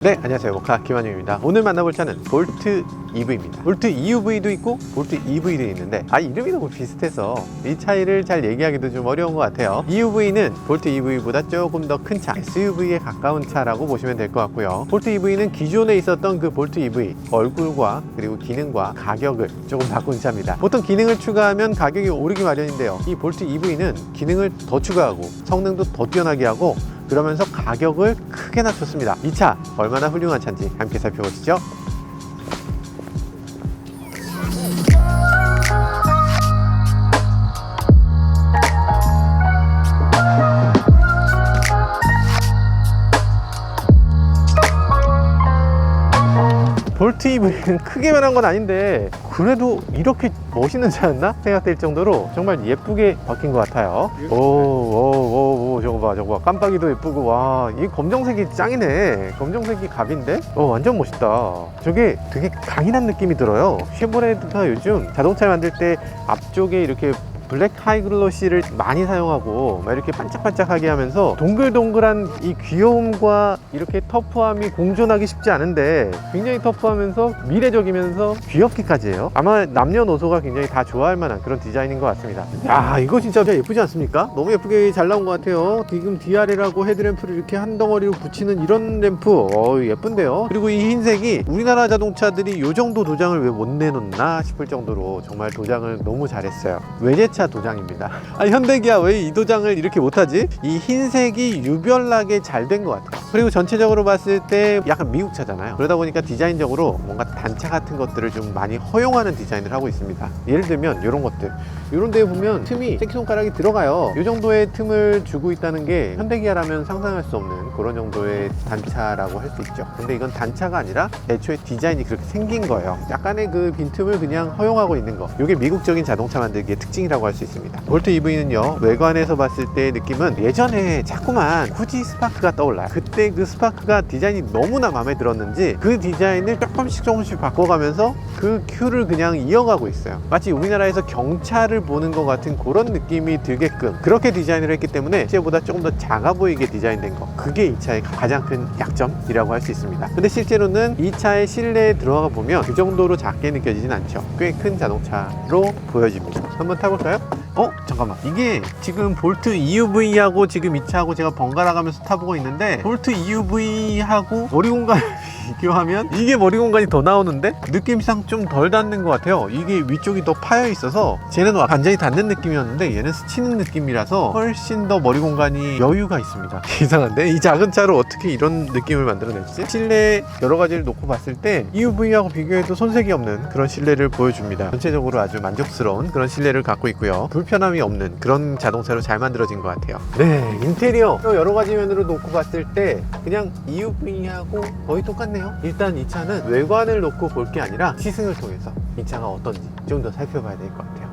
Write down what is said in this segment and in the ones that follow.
네, 안녕하세요. 모카 김한용입니다. 오늘 만나볼 차는 볼트 EV입니다. 볼트 EUV도 있고 볼트 EV도 있는데 이름이 너무 비슷해서 이 차이를 잘 얘기하기도 좀 어려운 것 같아요. EUV는 볼트 EV보다 조금 더 큰 차, SUV에 가까운 차라고 보시면 될 것 같고요. 볼트 EV는 기존에 있었던 그 볼트 EV 얼굴과 그리고 기능과 가격을 조금 바꾼 차입니다. 보통 기능을 추가하면 가격이 오르기 마련인데요. 이 볼트 EV는 기능을 더 추가하고 성능도 더 뛰어나게 하고 그러면서 가격을 크게 낮췄습니다. 이 차 얼마나 훌륭한 차인지 함께 살펴보시죠. 볼트 EV는 크게 변한 건 아닌데 그래도 이렇게 멋있는 차였나 생각될 정도로 정말 예쁘게 바뀐 것 같아요. 오, 저거 봐. 깜빡이도 예쁘고, 와, 이 검정색이 짱이네. 검정색이 갑인데? 완전 멋있다. 저게 되게 강인한 느낌이 들어요. 쉐보레가 요즘 자동차 만들 때 앞쪽에 이렇게 블랙 하이글로시를 많이 사용하고 막 이렇게 반짝반짝하게 하면서 동글동글한 이 귀여움과 이렇게 터프함이 공존하기 쉽지 않은데 굉장히 터프하면서 미래적이면서 귀엽기까지 해요. 아마 남녀노소가 굉장히 다 좋아할 만한 그런 디자인인 것 같습니다. 야, 이거 진짜 예쁘지 않습니까? 너무 예쁘게 잘 나온 것 같아요. 지금 DRL하고 헤드램프를 이렇게 한 덩어리로 붙이는 이런 램프 예쁜데요. 그리고 이 흰색이 우리나라 자동차들이 이 정도 도장을 왜 못 내놓나 싶을 정도로 정말 도장을 너무 잘했어요. 외제차 도장입니다. 현대기아 왜 이 도장을 이렇게 못하지? 이 흰색이 유별나게 잘 된 것 같아요. 그리고 전체적으로 봤을 때 약간 미국 차잖아요. 그러다 보니까 디자인적으로 뭔가 단차 같은 것들을 좀 많이 허용하는 디자인을 하고 있습니다. 예를 들면 이런 것들, 이런 데에 보면 틈이 새끼손가락이 들어가요. 이 정도의 틈을 주고 있다는 게 현대기아라면 상상할 수 없는 그런 정도의 단차라고 할 수 있죠. 근데 이건 단차가 아니라 애초에 디자인이 그렇게 생긴 거예요. 약간의 그 빈틈을 그냥 허용하고 있는 거, 이게 미국적인 자동차 만들기의 특징이라고 할 수 있습니다. 볼트 EV는요, 외관에서 봤을 때 느낌은 예전에 자꾸만 후지 스파크가 떠올라요. 그때 그 스파크가 디자인이 너무나 마음에 들었는지 그 디자인을 조금씩 바꿔가면서 그 큐를 그냥 이어가고 있어요. 마치 우리나라에서 경차를 보는 것 같은 그런 느낌이 들게끔 그렇게 디자인을 했기 때문에 실제보다 조금 더 작아 보이게 디자인된 거, 그게 이 차의 가장 큰 약점이라고 할 수 있습니다. 근데 실제로는 이 차의 실내에 들어가 보면 그 정도로 작게 느껴지진 않죠. 꽤 큰 자동차로 보여집니다. 한번 타볼까요? 잠깐만, 이게 지금 볼트 EUV하고 지금 이 차하고 제가 번갈아 가면서 타보고 있는데 볼트 EUV하고 머리 공간을 비교하면 이게 머리 공간이 더 나오는데 느낌상 좀 덜 닿는 것 같아요. 이게 위쪽이 더 파여 있어서 쟤는 완전히 닿는 느낌이었는데 얘는 스치는 느낌이라서 훨씬 더 머리 공간이 여유가 있습니다. 이상한데? 이 작은 차로 어떻게 이런 느낌을 만들어냈지? 실내 여러 가지를 놓고 봤을 때 EUV하고 비교해도 손색이 없는 그런 실내를 보여줍니다. 전체적으로 아주 만족스러운 그런 실내를 갖고 있고요. 불편함이 없는 그런 자동차로 잘 만들어진 것 같아요. 네, 인테리어 여러 가지 면으로 놓고 봤을 때 그냥 EUV하고 거의 똑같네요. 일단 이 차는 외관을 놓고 볼 게 아니라 시승을 통해서 이 차가 어떤지 좀 더 살펴봐야 될 것 같아요.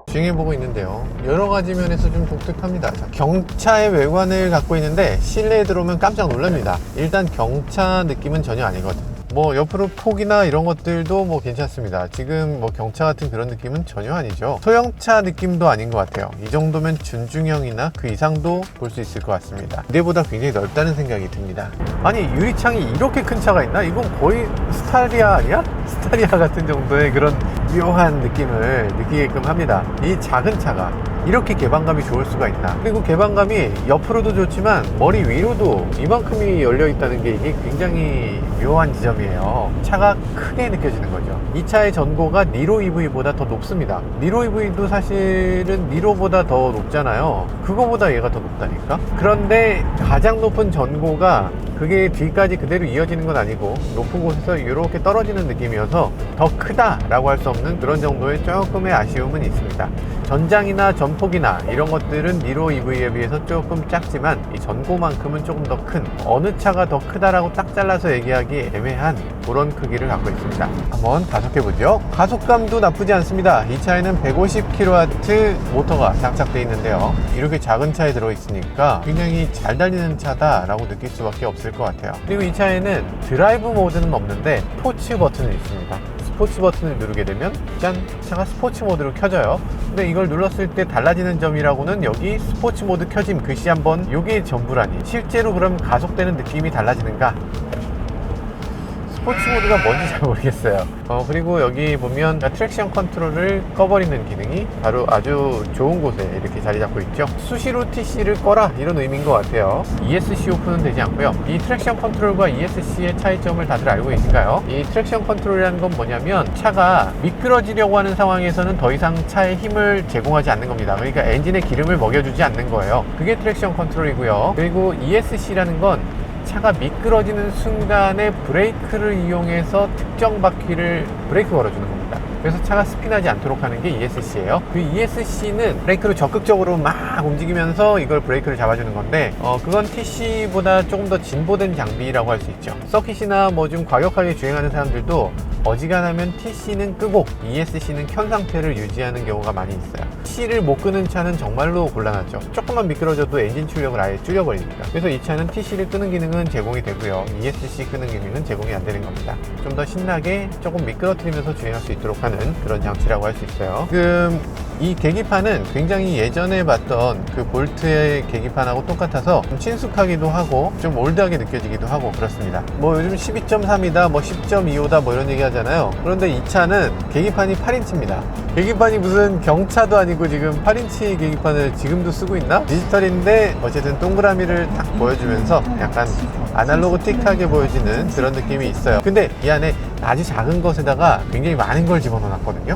주행해보고 있는데요, 여러 가지 면에서 좀 독특합니다. 경차의 외관을 갖고 있는데 실내에 들어오면 깜짝 놀랍니다. 일단 경차 느낌은 전혀 아니거든요. 옆으로 폭이나 이런 것들도 괜찮습니다. 지금 경차 같은 그런 느낌은 전혀 아니죠. 소형차 느낌도 아닌 것 같아요. 이 정도면 준중형이나 그 이상도 볼 수 있을 것 같습니다. 이대보다 굉장히 넓다는 생각이 듭니다. 아니, 유리창이 이렇게 큰 차가 있나? 이건 거의 스타리아 아니야? 스타리아 같은 정도의 그런 묘한 느낌을 느끼게끔 합니다. 이 작은 차가 이렇게 개방감이 좋을 수가 있나? 그리고 개방감이 옆으로도 좋지만 머리 위로도 이만큼이 열려 있다는 게 이게 굉장히 묘한 지점이에요. 차가 크게 느껴지는 거죠. 이 차의 전고가 니로 EV보다 더 높습니다. 니로 EV도 사실은 니로보다 더 높잖아요. 그거보다 얘가 더 높다니까? 그런데 가장 높은 전고가 그게 뒤까지 그대로 이어지는 건 아니고 높은 곳에서 이렇게 떨어지는 느낌이어서 더 크다라고 할 수 없는 그런 정도의 조금의 아쉬움은 있습니다. 전장이나 전폭이나 이런 것들은 니로 EV에 비해서 조금 작지만 이 전고만큼은 조금 더 큰, 어느 차가 더 크다라고 딱 잘라서 얘기하기 애매한 그런 크기를 갖고 있습니다. 한번 가속해보죠. 가속감도 나쁘지 않습니다. 이 차에는 150kW 모터가 장착되어 있는데요, 이렇게 작은 차에 들어있으니까 굉장히 잘 달리는 차다라고 느낄 수밖에 없을 것 같아요. 그리고 이 차에는 드라이브 모드는 없는데 스포츠 버튼이 있습니다. 스포츠 버튼을 누르게 되면 짠! 차가 스포츠 모드로 켜져요. 근데 이걸 눌렀을 때 달라지는 점이라고는 여기 스포츠 모드 켜짐 글씨 한번, 요게 전부라니. 실제로 그럼 가속되는 느낌이 달라지는가? 스포츠 모드가 뭔지 잘 모르겠어요. 그리고 여기 보면 트랙션 컨트롤을 꺼버리는 기능이 바로 아주 좋은 곳에 이렇게 자리 잡고 있죠. 수시로 TC를 꺼라 이런 의미인 것 같아요. ESC 오픈은 되지 않고요. 이 트랙션 컨트롤과 ESC의 차이점을 다들 알고 계신가요? 이 트랙션 컨트롤이라는 건 뭐냐면 차가 미끄러지려고 하는 상황에서는 더 이상 차에 힘을 제공하지 않는 겁니다. 그러니까 엔진에 기름을 먹여주지 않는 거예요. 그게 트랙션 컨트롤이고요. 그리고 ESC라는 건 차가 미끄러지는 순간에 브레이크를 이용해서 특정 바퀴를 브레이크 걸어주는 겁니다. 그래서 차가 스피나지 않도록 하는 게 ESC예요. 그 ESC는 브레이크를 적극적으로 막 움직이면서 이걸 브레이크를 잡아주는 건데 그건 TC보다 조금 더 진보된 장비라고 할 수 있죠. 서킷이나 뭐 좀 과격하게 주행하는 사람들도 어지간하면 TC는 끄고 ESC는 켠 상태를 유지하는 경우가 많이 있어요. TC를 못 끄는 차는 정말로 곤란하죠. 조금만 미끄러져도 엔진 출력을 아예 줄여버리니까. 그래서 이 차는 TC를 끄는 기능은 제공이 되고요, ESC 끄는 기능은 제공이 안 되는 겁니다. 좀 더 신나게 조금 미끄러뜨리면서 주행할 수 있도록 하는 그런 장치라고 할 수 있어요. 지금 이 계기판은 굉장히 예전에 봤던 그 볼트의 계기판하고 똑같아서 좀 친숙하기도 하고 좀 올드하게 느껴지기도 하고 그렇습니다. 뭐 요즘 12.3이다 뭐 10.25다 뭐 이런 얘기 하잖아요. 그런데 이 차는 계기판이 8인치입니다 계기판이 무슨 경차도 아니고 지금 8인치 계기판을 지금도 쓰고 있나? 디지털인데 어쨌든 동그라미를 딱 보여주면서 약간 아날로그틱하게 보여지는 그런 느낌이 있어요. 근데 이 안에 아주 작은 것에다가 굉장히 많은 걸 집어넣어 놨거든요.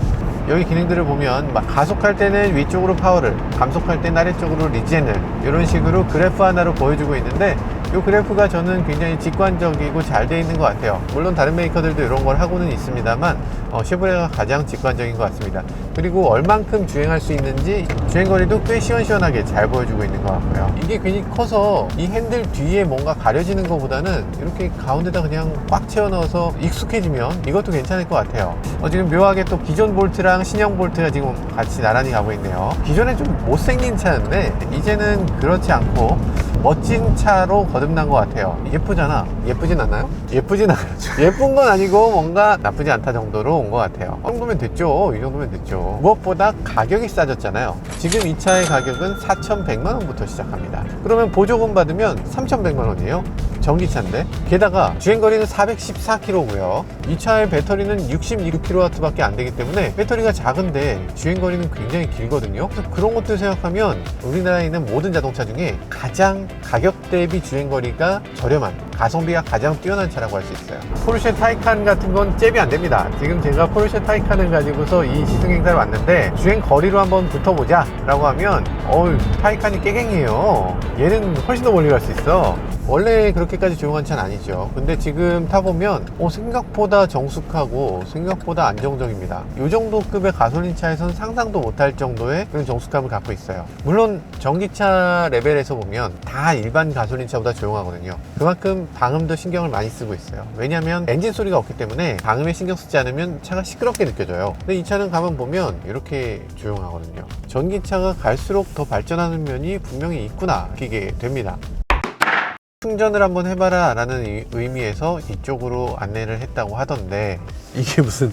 여기 기능들을 보면 막 가속할 때는 위쪽으로 파워를, 감속할 때는 아래쪽으로 리젠을 이런 식으로 그래프 하나로 보여주고 있는데 이 그래프가 저는 굉장히 직관적이고 잘 되어 있는 것 같아요. 물론 다른 메이커들도 이런 걸 하고는 있습니다만 쉐보레가 가장 직관적인 것 같습니다. 그리고 얼만큼 주행할 수 있는지 주행거리도 꽤 시원시원하게 잘 보여주고 있는 것 같고요. 이게 괜히 커서 이 핸들 뒤에 뭔가 가려지는 것보다는 이렇게 가운데다 그냥 꽉 채워 넣어서 익숙해지면 이것도 괜찮을 것 같아요. 지금 묘하게 또 기존 볼트랑 신형 볼트가 지금 같이 나란히 가고 있네요. 기존에 좀 못생긴 차였는데 이제는 그렇지 않고 멋진 차로 거듭난 것 같아요. 예쁘잖아. 예쁘진 않나요? 예쁘진 않죠. 예쁜 건 아니고 뭔가 나쁘지 않다 정도로 온 것 같아요. 이 정도면 됐죠. 이 정도면 됐죠. 무엇보다 가격이 싸졌잖아요. 지금 이 차의 가격은 4,100만원부터 시작합니다. 그러면 보조금 받으면 3,100만원이에요. 전기차인데, 게다가 주행거리는 414km고요 이 차의 배터리는 66kW 밖에 안 되기 때문에 배터리가 작은데 주행거리는 굉장히 길거든요. 그래서 그런 것들 생각하면 우리나라에 있는 모든 자동차 중에 가장 가격 대비 주행거리가 저렴한, 가성비가 가장 뛰어난 차라고 할 수 있어요. 포르쉐 타이칸 같은 건 잽이 안 됩니다. 지금 제가 포르쉐 타이칸을 가지고서 이 시승행사를 왔는데 주행거리로 한번 붙어보자 라고 하면 타이칸이 깨갱이에요. 얘는 훨씬 더 멀리 갈 수 있어. 원래 그렇게까지 조용한 차는 아니죠. 근데 지금 타보면 생각보다 정숙하고 생각보다 안정적입니다. 이 정도 급의 가솔린 차에선 상상도 못할 정도의 그런 정숙함을 갖고 있어요. 물론 전기차 레벨에서 보면 다 일반 가솔린 차보다 조용하거든요. 그만큼 방음도 신경을 많이 쓰고 있어요. 왜냐하면 엔진 소리가 없기 때문에 방음에 신경 쓰지 않으면 차가 시끄럽게 느껴져요. 근데 이 차는 가만 보면 이렇게 조용하거든요. 전기차가 갈수록 더 발전하는 면이 분명히 있구나 느끼게 됩니다. 충전을 한번 해봐라 라는 의미에서 이쪽으로 안내를 했다고 하던데, 이게 무슨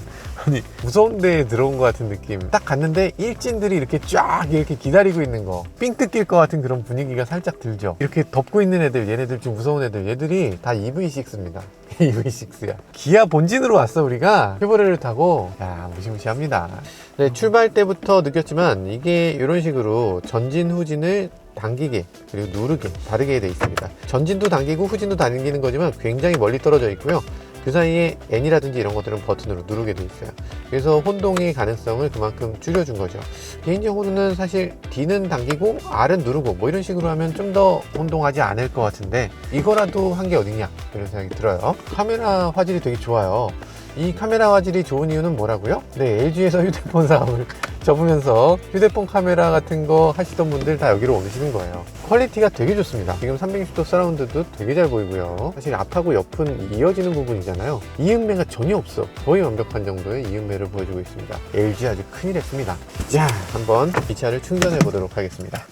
무서운 데에 들어온 것 같은 느낌. 딱 갔는데 일진들이 이렇게 쫙 이렇게 기다리고 있는 거, 삥 뜯길 것 같은 그런 분위기가 살짝 들죠. 이렇게 덮고 있는 애들, 얘네들 좀 무서운 애들, 얘들이 다 EV6입니다 EV6야. 기아 본진으로 왔어. 우리가 쉐보레를 타고. 야, 무시무시합니다. 네, 출발 때부터 느꼈지만 이게 이런 식으로 전진 후진을 당기게 그리고 누르게 다르게 되어 있습니다. 전진도 당기고 후진도 당기는 거지만 굉장히 멀리 떨어져 있고요. 그 사이에 N이라든지 이런 것들은 버튼으로 누르게 되어 있어요. 그래서 혼동의 가능성을 그만큼 줄여준 거죠. 개인적으로는 사실 D는 당기고 R은 누르고 뭐 이런 식으로 하면 좀 더 혼동하지 않을 것 같은데, 이거라도 한 게 어딨냐 이런 생각이 들어요. 카메라 화질이 되게 좋아요. 이 카메라 화질이 좋은 이유는 뭐라고요? 네, LG에서 휴대폰 사업을 접으면서 휴대폰 카메라 같은 거 하시던 분들 다 여기로 오시는 거예요. 퀄리티가 되게 좋습니다. 지금 360도 서라운드도 되게 잘 보이고요. 사실 앞하고 옆은 이어지는 부분이잖아요. 이음매가 전혀 없어. 거의 완벽한 정도의 이음매를 보여주고 있습니다. LG 아주 큰일 했습니다. 자, 한번 이 차를 충전해 보도록 하겠습니다.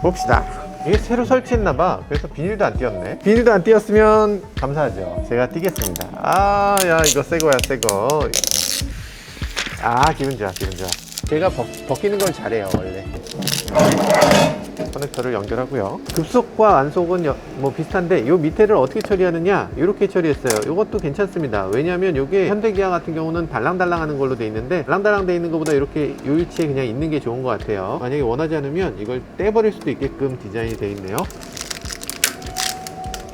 봅시다. 이게 새로 설치했나봐. 그래서 비닐도 안 띄었네. 비닐도 안 띄었으면 감사하죠. 제가 띄겠습니다. 야, 이거 새거야, 새거. 기분 좋아, 기분 좋아. 제가 벗기는 걸 잘해요, 원래. 커넥터를 연결하고요. 급속과 완속은 뭐 비슷한데 이 밑에를 어떻게 처리하느냐, 이렇게 처리했어요. 이것도 괜찮습니다. 왜냐하면 이게 현대기아 같은 경우는 달랑달랑 하는 걸로 돼 있는데, 달랑달랑 돼 있는 것보다 이렇게 요 위치에 그냥 있는 게 좋은 것 같아요. 만약에 원하지 않으면 이걸 떼버릴 수도 있게끔 디자인이 돼 있네요.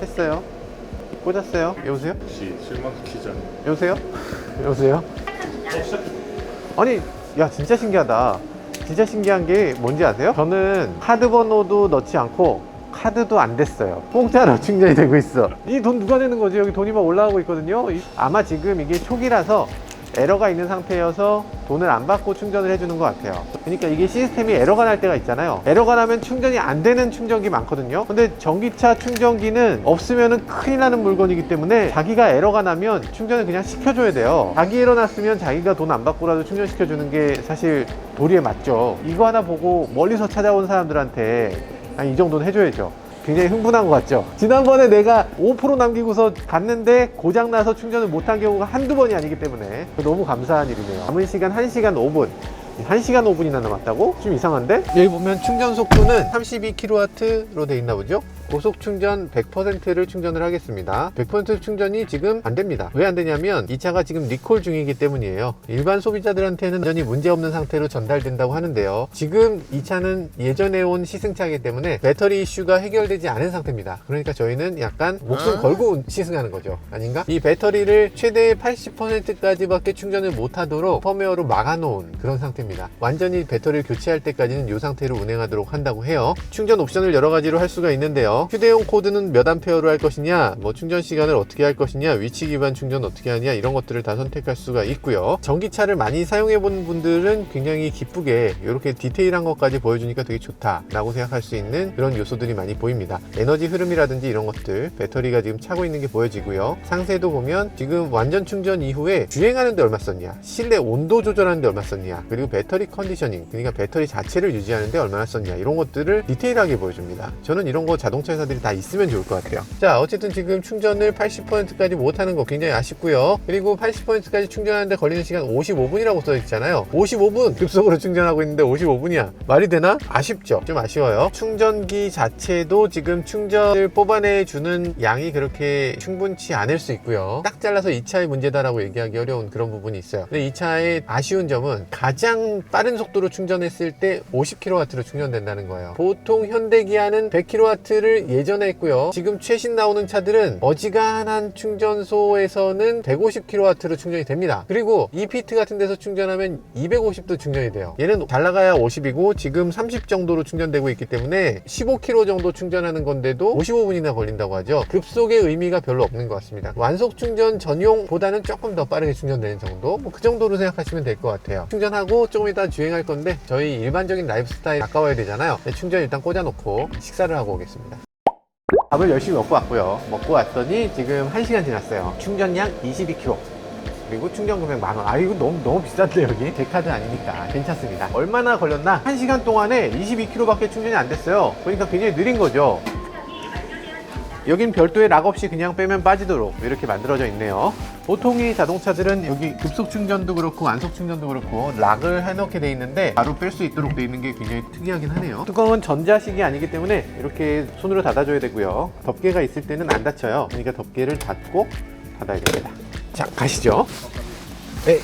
했어요. 꽂았어요. 여보세요? 역시 실망시키지 않는. 여보세요? 여보세요? 아니, 야, 진짜 신기하다. 진짜 신기한 게 뭔지 아세요? 저는 카드 번호도 넣지 않고 카드도 안 됐어요. 공짜로 충전이 되고 있어. 이 돈 누가 내는 거지? 여기 돈이 막 올라가고 있거든요. 아마 지금 이게 초기라서 에러가 있는 상태여서 돈을 안 받고 충전을 해주는 것 같아요. 그러니까 이게 시스템이 에러가 날 때가 있잖아요. 에러가 나면 충전이 안 되는 충전기 많거든요. 근데 전기차 충전기는 없으면 큰일 나는 물건이기 때문에 자기가 에러가 나면 충전을 그냥 시켜줘야 돼요. 자기 에러 났으면 자기가 돈 안 받고라도 충전시켜주는 게 사실 도리에 맞죠. 이거 하나 보고 멀리서 찾아온 사람들한테 이 정도는 해줘야죠. 굉장히 흥분한 것 같죠? 지난번에 내가 5% 남기고서 갔는데 고장나서 충전을 못한 경우가 한두 번이 아니기 때문에 너무 감사한 일이네요. 남은 시간 1시간 5분. 1시간 5분이나 남았다고? 좀 이상한데? 여기 보면 충전 속도는 32kW로 돼 있나 보죠? 고속 충전 100%를 충전을 하겠습니다. 100% 충전이 지금 안 됩니다. 왜 안 되냐면 이 차가 지금 리콜 중이기 때문이에요. 일반 소비자들한테는 여전히 문제없는 상태로 전달된다고 하는데요. 지금 이 차는 예전에 온 시승차이기 때문에 배터리 이슈가 해결되지 않은 상태입니다. 그러니까 저희는 약간 목숨 걸고 시승하는 거죠. 아닌가? 이 배터리를 최대 80%까지밖에 충전을 못하도록 펌웨어로 막아놓은 그런 상태입니다. 완전히 배터리를 교체할 때까지는 이 상태로 운행하도록 한다고 해요. 충전 옵션을 여러 가지로 할 수가 있는데요. 휴대용 코드는 몇 암페어로 할 것이냐, 뭐 충전 시간을 어떻게 할 것이냐, 위치 기반 충전 어떻게 하냐, 이런 것들을 다 선택할 수가 있고요. 전기차를 많이 사용해 본 분들은 굉장히 기쁘게 이렇게 디테일한 것까지 보여주니까 되게 좋다라고 생각할 수 있는 그런 요소들이 많이 보입니다. 에너지 흐름이라든지 이런 것들, 배터리가 지금 차고 있는 게 보여지고요. 상세도 보면 지금 완전 충전 이후에 주행하는데 얼마 썼냐, 실내 온도 조절하는데 얼마 썼냐, 그리고 배터리 컨디셔닝, 그러니까 배터리 자체를 유지하는데 얼마나 썼냐, 이런 것들을 디테일하게 보여줍니다. 저는 이런 거 자동차 회사들이 다 있으면 좋을 것 같아요. 자, 어쨌든 지금 충전을 80%까지 못하는 거 굉장히 아쉽고요. 그리고 80%까지 충전하는데 걸리는 시간 55분이라고 써 있잖아요. 55분 급속으로 충전하고 있는데 55분이야. 말이 되나? 아쉽죠? 좀 아쉬워요. 충전기 자체도 지금 충전을 뽑아내주는 양이 그렇게 충분치 않을 수 있고요. 딱 잘라서 이 차의 문제다라고 얘기하기 어려운 그런 부분이 있어요. 근데 이 차의 아쉬운 점은 가장 빠른 속도로 충전했을 때 50kW로 충전된다는 거예요. 보통 현대기아는 100kW를 예전에 했고요. 지금 최신 나오는 차들은 어지간한 충전소에서는 150kW로 충전이 됩니다. 그리고 이피트 같은 데서 충전하면 250도 충전이 돼요. 얘는 잘 나가야 50이고 지금 30 정도로 충전되고 있기 때문에 15km 정도 충전하는 건데도 55분이나 걸린다고 하죠. 급속의 의미가 별로 없는 것 같습니다. 완속 충전 전용보다는 조금 더 빠르게 충전되는 정도, 뭐 그 정도로 생각하시면 될 것 같아요. 충전하고 조금 이따 주행할 건데 저희 일반적인 라이프 스타일 가까워야 되잖아요. 충전 일단 꽂아놓고 식사를 하고 오겠습니다. 밥을 열심히 먹고 왔고요. 먹고 왔더니 지금 1시간 지났어요. 충전량 22km. 그리고 충전 금액 만원. 아, 이거 너무 비싼데, 여기? 제 카드 아니니까 괜찮습니다. 얼마나 걸렸나? 1시간 동안에 22km 밖에 충전이 안 됐어요. 그러니까 굉장히 느린 거죠. 여긴 별도의 락 없이 그냥 빼면 빠지도록 이렇게 만들어져 있네요. 보통의 자동차들은 여기 급속 충전도 그렇고 완속 충전도 그렇고 락을 해놓게 돼 있는데 바로 뺄 수 있도록 돼 있는 게 굉장히 특이하긴 하네요. 뚜껑은 전자식이 아니기 때문에 이렇게 손으로 닫아줘야 되고요. 덮개가 있을 때는 안 닫혀요. 그러니까 덮개를 닫고 닫아야 됩니다. 자, 가시죠. 네.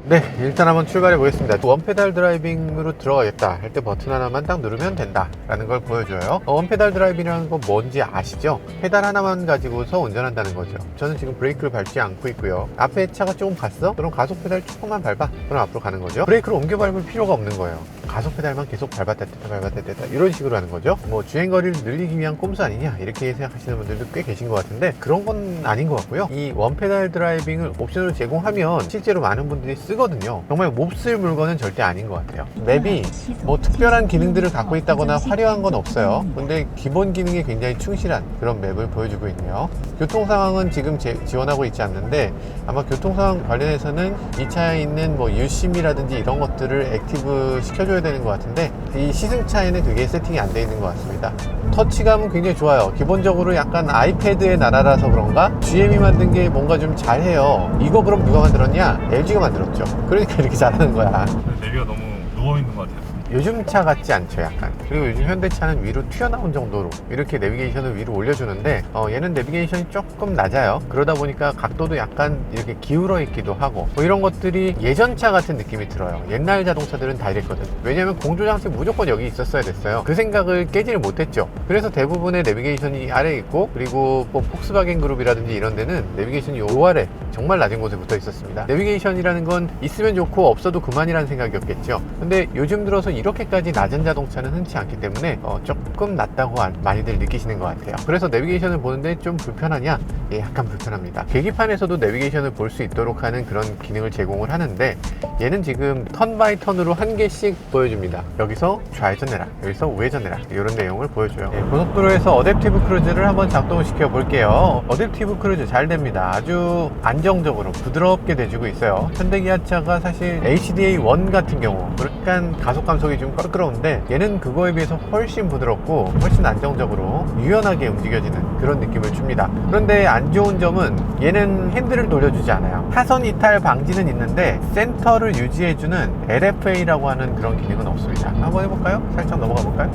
네, 일단 한번 출발해 보겠습니다. 원페달 드라이빙으로 들어가겠다 할 때 버튼 하나만 딱 누르면 된다 라는 걸 보여줘요. 원페달 드라이빙이라는 건 뭔지 아시죠? 페달 하나만 가지고서 운전한다는 거죠. 저는 지금 브레이크를 밟지 않고 있고요. 앞에 차가 조금 갔어? 그럼 가속 페달 조금만 밟아. 그럼 앞으로 가는 거죠. 브레이크를 옮겨 밟을 필요가 없는 거예요. 가속 페달만 계속 밟았다 뗐다 이런 식으로 하는 거죠. 뭐 주행거리를 늘리기 위한 꼼수 아니냐 이렇게 생각하시는 분들도 꽤 계신 것 같은데 그런 건 아닌 것 같고요. 이 원페달 드라이빙을 옵션으로 제공하면 실제로 많은 분들이 쓰거든요. 정말 몹쓸 물건은 절대 아닌 것 같아요. 맵이 뭐 특별한 기능들을 갖고 있다거나 화려한 건 없어요. 근데 기본 기능에 굉장히 충실한 그런 맵을 보여주고 있네요. 교통 상황은 지금 지원하고 있지 않는데 아마 교통 상황 관련해서는 이 차에 있는 뭐 유심이라든지 이런 것들을 액티브 시켜줘야 되는 것 같은데 이 시승차에는 그게 세팅이 안 돼 있는 것 같습니다. 터치감은 굉장히 좋아요. 기본적으로 약간 아이패드의 나라라서 그런가 GM이 만든 게 뭔가 좀 잘해요. 이거 그럼 누가 만들었냐? LG가 만들었죠. 그러니까 이렇게 잘하는 거야. 내비가 너무 누워있는 것 같아요. 요즘 차 같지 않죠, 약간. 그리고 요즘 현대차는 위로 튀어나온 정도로 이렇게 내비게이션을 위로 올려주는데 얘는 내비게이션이 조금 낮아요. 그러다 보니까 각도도 약간 이렇게 기울어 있기도 하고 뭐 이런 것들이 예전 차 같은 느낌이 들어요. 옛날 자동차들은 다 이랬거든. 왜냐면 공조장치 무조건 여기 있었어야 됐어요. 그 생각을 깨지를 못했죠. 그래서 대부분의 내비게이션이 아래에 있고, 그리고 뭐 폭스바겐 그룹이라든지 이런 데는 내비게이션이 요 아래 정말 낮은 곳에 붙어 있었습니다. 내비게이션이라는 건 있으면 좋고 없어도 그만이라는 생각이었겠죠. 근데 요즘 들어서 이렇게까지 낮은 자동차는 흔치 않기 때문에 조금 낮다고 많이들 느끼시는 것 같아요. 그래서 내비게이션을 보는데 좀 불편하냐? 예, 약간 불편합니다. 계기판에서도 내비게이션을 볼 수 있도록 하는 그런 기능을 제공을 하는데, 얘는 지금 턴 바이 턴으로 한 개씩 보여줍니다. 여기서 좌회전해라, 여기서 우회전해라, 이런 내용을 보여줘요. 예, 고속도로에서 어댑티브 크루즈를 한번 작동을 시켜 볼게요. 어댑티브 크루즈 잘 됩니다. 아주 안정적으로 부드럽게 돼주고 있어요. 현대기아차가 사실 HDA1 같은 경우 약간 가속 감속이 좀 껄끄러운데, 얘는 그거에 비해서 훨씬 부드럽고 훨씬 안정적으로 유연하게 움직여지는 그런 느낌을 줍니다. 그런데 안 좋은 점은 얘는 핸들을 돌려주지 않아요. 타선 이탈 방지는 있는데 센터를 유지해주는 LFA라고 하는 그런 기능은 없습니다. 한번 해볼까요? 살짝 넘어가 볼까요?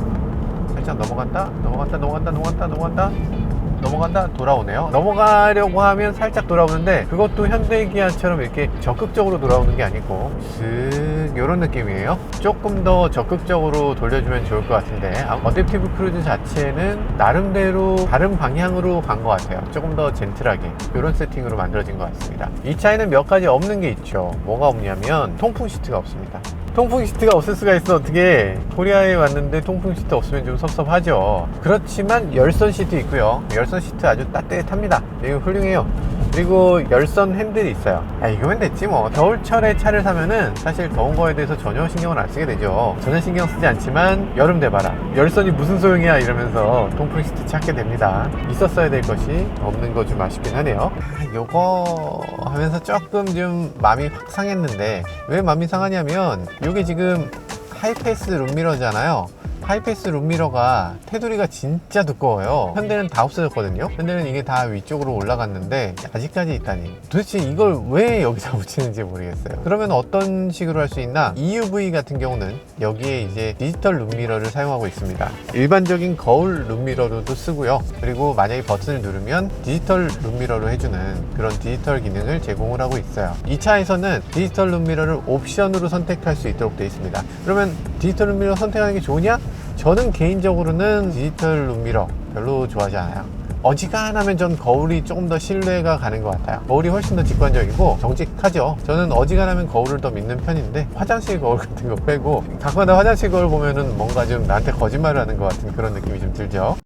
살짝 넘어간다, 돌아오네요. 넘어가려고 하면 살짝 돌아오는데, 그것도 현대기아처럼 이렇게 적극적으로 돌아오는 게 아니고 슥 이런 느낌이에요. 조금 더 적극적으로 돌려주면 좋을 것 같은데, 어댑티브 크루즈 자체는 나름대로 다른 방향으로 간 것 같아요. 조금 더 젠틀하게 이런 세팅으로 만들어진 것 같습니다. 이 차에는 몇 가지 없는 게 있죠. 뭐가 없냐면 통풍 시트가 없습니다. 통풍 시트가 없을 수가 있어. 어떻게 코리아에 왔는데 통풍 시트 없으면 좀 섭섭하죠. 그렇지만 열선 시트 있고요. 열선 시트 아주 따뜻합니다. 이거 훌륭해요. 그리고 열선 핸들이 있어요. 이거면 됐지 뭐. 겨울철에 차를 사면은 사실 더운 거에 대해서 전혀 신경을 안 쓰게 되죠. 전혀 신경 쓰지 않지만 여름 돼봐라, 열선이 무슨 소용이야 이러면서 통풍 시트 찾게 됩니다. 있었어야 될 것이 없는 거 좀 아쉽긴 하네요. 요거 하면서 조금 좀 마음이 확 상했는데, 왜 마음이 상하냐면 이게 지금 하이패스 룸미러잖아요. 하이패스 룸미러가 테두리가 진짜 두꺼워요. 현대는 다 없어졌거든요. 현대는 이게 다 위쪽으로 올라갔는데 아직까지 있다니. 도대체 이걸 왜 여기다 붙이는지 모르겠어요. 그러면 어떤 식으로 할 수 있나? EUV 같은 경우는 여기에 이제 디지털 룸미러를 사용하고 있습니다. 일반적인 거울 룸미러로도 쓰고요. 그리고 만약에 버튼을 누르면 디지털 룸미러로 해주는 그런 디지털 기능을 제공을 하고 있어요. 이 차에서는 디지털 룸미러를 옵션으로 선택할 수 있도록 되어 있습니다. 그러면 디지털 룸미러 선택하는 게 좋으냐? 저는 개인적으로는 디지털 룸미러 별로 좋아하지 않아요. 어지간하면 전 거울이 조금 더 신뢰가 가는 것 같아요. 거울이 훨씬 더 직관적이고 정직하죠. 저는 어지간하면 거울을 더 믿는 편인데, 화장실 거울 같은 거 빼고 가끔가다 화장실 거울 보면은 뭔가 좀 나한테 거짓말을 하는 것 같은 그런 느낌이 좀 들죠.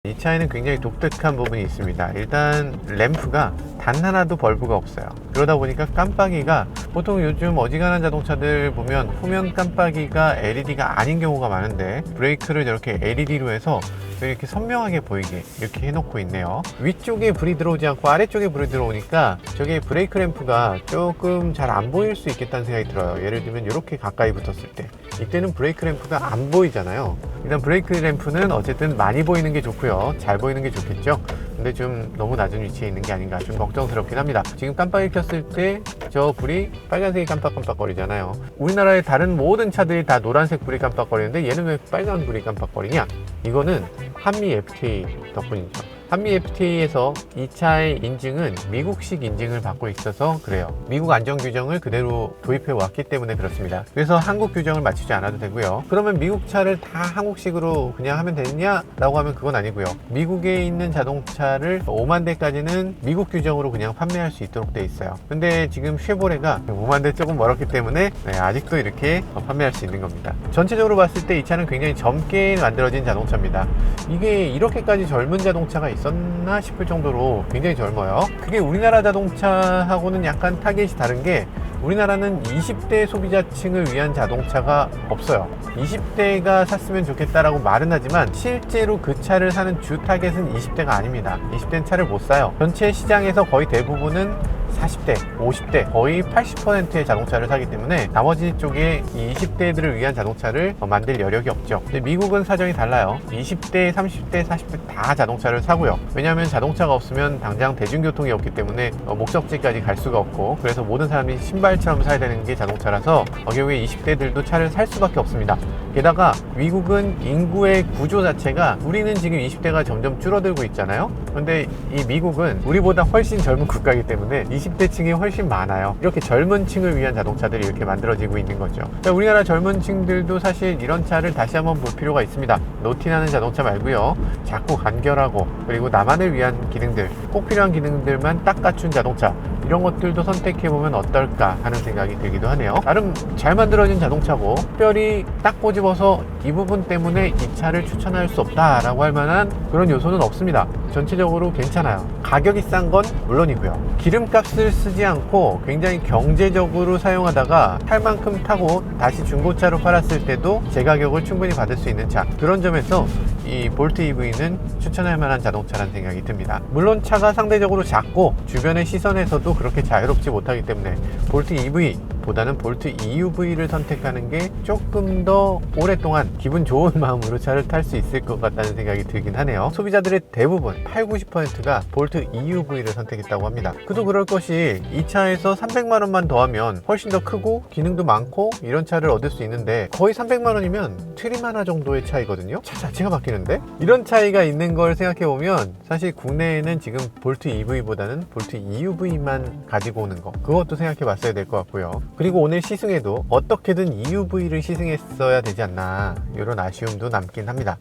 이 차에는 굉장히 독특한 부분이 있습니다. 일단 램프가 단 하나도 벌브가 없어요. 그러다 보니까 깜빡이가, 보통 요즘 어지간한 자동차들 보면 후면 깜빡이가 LED가 아닌 경우가 많은데, 브레이크를 이렇게 LED로 해서 이렇게 선명하게 보이게 이렇게 해놓고 있네요. 위쪽에 불이 들어오지 않고 아래쪽에 불이 들어오니까 저게 브레이크 램프가 조금 잘 안 보일 수 있겠다는 생각이 들어요. 예를 들면 이렇게 가까이 붙었을 때, 이때는 브레이크 램프가 안 보이잖아요. 일단 브레이크 램프는 어쨌든 많이 보이는 게 좋고요, 잘 보이는 게 좋겠죠. 근데 좀 너무 낮은 위치에 있는 게 아닌가 좀 걱정스럽긴 합니다. 지금 깜빡이 켰을 때 저 불이 빨간색이 깜빡깜빡거리잖아요. 우리나라의 다른 모든 차들이 다 노란색 불이 깜빡거리는데 얘는 왜 빨간 불이 깜빡거리냐? 이거는 한미 FTA 덕분이죠. 한미 FTA에서 이 차의 인증은 미국식 인증을 받고 있어서 그래요. 미국 안전 규정을 그대로 도입해 왔기 때문에 그렇습니다. 그래서 한국 규정을 맞추지 않아도 되고요. 그러면 미국 차를 다 한국식으로 그냥 하면 되느냐라고 하면 그건 아니고요. 미국에 있는 자동차를 5만 대까지는 미국 규정으로 그냥 판매할 수 있도록 돼 있어요. 근데 지금 쉐보레가 5만 대 조금 멀었기 때문에 아직도 이렇게 판매할 수 있는 겁니다. 전체적으로 봤을 때 이 차는 굉장히 젊게 만들어진 자동차입니다. 이게 이렇게까지 젊은 자동차가 있었나 싶을 정도로 굉장히 젊어요. 그게 우리나라 자동차하고는 약간 타겟이 다른 게, 우리나라는 20대 소비자층을 위한 자동차가 없어요. 20대가 샀으면 좋겠다라고 말은 하지만 실제로 그 차를 사는 주 타겟은 20대가 아닙니다. 20대는 차를 못 사요. 전체 시장에서 거의 대부분은 40대, 50대 거의 80%의 자동차를 사기 때문에 나머지 쪽에 이 20대들을 위한 자동차를 만들 여력이 없죠. 근데 미국은 사정이 달라요. 20대, 30대, 40대 다 자동차를 사고요. 왜냐하면 자동차가 없으면 당장 대중교통이 없기 때문에 목적지까지 갈 수가 없고, 그래서 모든 사람이 신발처럼 사야 되는 게 자동차라서 결국에 20대들도 차를 살 수밖에 없습니다. 게다가 미국은 인구의 구조 자체가, 우리는 지금 20대가 점점 줄어들고 있잖아요. 그런데 이 미국은 우리보다 훨씬 젊은 국가이기 때문에 20대 층이 훨씬 많아요. 이렇게 젊은 층을 위한 자동차들이 이렇게 만들어지고 있는 거죠. 그러니까 우리나라 젊은 층들도 사실 이런 차를 다시 한번 볼 필요가 있습니다. 노티나는 자동차 말고요, 작고 간결하고 그리고 나만을 위한 기능들, 꼭 필요한 기능들만 딱 갖춘 자동차, 이런 것들도 선택해보면 어떨까 하는 생각이 들기도 하네요. 나름 잘 만들어진 자동차고 특별히 딱 꼬집어서 이 부분 때문에 이 차를 추천할 수 없다라고 할 만한 그런 요소는 없습니다. 전체적으로 괜찮아요. 가격이 싼 건 물론이고요, 기름값을 쓰지 않고 굉장히 경제적으로 사용하다가 탈 만큼 타고 다시 중고차로 팔았을 때도 제 가격을 충분히 받을 수 있는 차, 그런 점에서 이 볼트 EV는 추천할 만한 자동차라는 생각이 듭니다. 물론 차가 상대적으로 작고 주변의 시선에서도 그렇게 자유롭지 못하기 때문에 볼트 EV 보다는 볼트 EUV를 선택하는 게 조금 더 오랫동안 기분 좋은 마음으로 차를 탈 수 있을 것 같다는 생각이 들긴 하네요. 소비자들의 대부분 80-90%가 볼트 EUV를 선택했다고 합니다. 그도 그럴 것이 이 차에서 300만원만 더하면 훨씬 더 크고 기능도 많고 이런 차를 얻을 수 있는데, 거의 300만원이면 트림 하나 정도의 차이거든요. 차 자체가 바뀌는데? 이런 차이가 있는 걸 생각해보면 사실 국내에는 지금 볼트 EV보다는 볼트 EUV만 가지고 오는 거, 그것도 생각해 봤어야 될 것 같고요. 그리고 오늘 시승에도 어떻게든 EUV를 시승했어야 되지 않나, 이런 아쉬움도 남긴 합니다.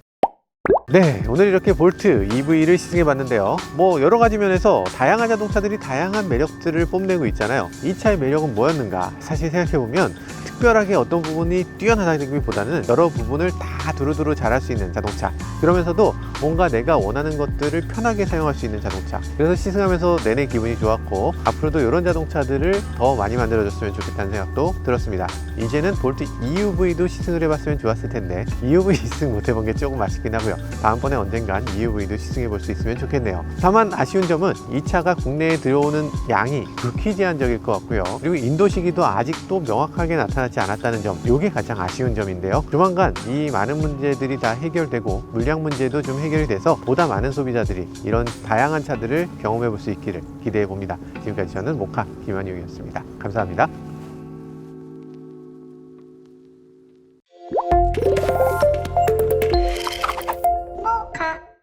네, 오늘 이렇게 볼트 EV를 시승해 봤는데요, 뭐 여러가지 면에서 다양한 자동차들이 다양한 매력들을 뽐내고 있잖아요. 이 차의 매력은 뭐였는가, 사실 생각해보면 특별하게 어떤 부분이 뛰어나다기보다는 여러 부분을 다 두루두루 잘할 수 있는 자동차, 그러면서도 뭔가 내가 원하는 것들을 편하게 사용할 수 있는 자동차, 그래서 시승하면서 내내 기분이 좋았고 앞으로도 이런 자동차들을 더 많이 만들어줬으면 좋겠다는 생각도 들었습니다. 이제는 볼트 EUV도 시승을 해봤으면 좋았을 텐데 EUV 시승 못 해본 게 조금 아쉽긴 하고요. 다음번에 언젠간 EUV도 시승해 볼 수 있으면 좋겠네요. 다만 아쉬운 점은 이 차가 국내에 들어오는 양이 극히 제한적일 것 같고요. 그리고 인도 시기도 아직도 명확하게 나타나지 않았다는 점, 이게 가장 아쉬운 점인데요. 조만간 이 많은 문제들이 다 해결되고 물량 문제도 좀 해결이 돼서 보다 많은 소비자들이 이런 다양한 차들을 경험해 볼 수 있기를 기대해 봅니다. 지금까지 저는 모카 김한용이었습니다. 감사합니다.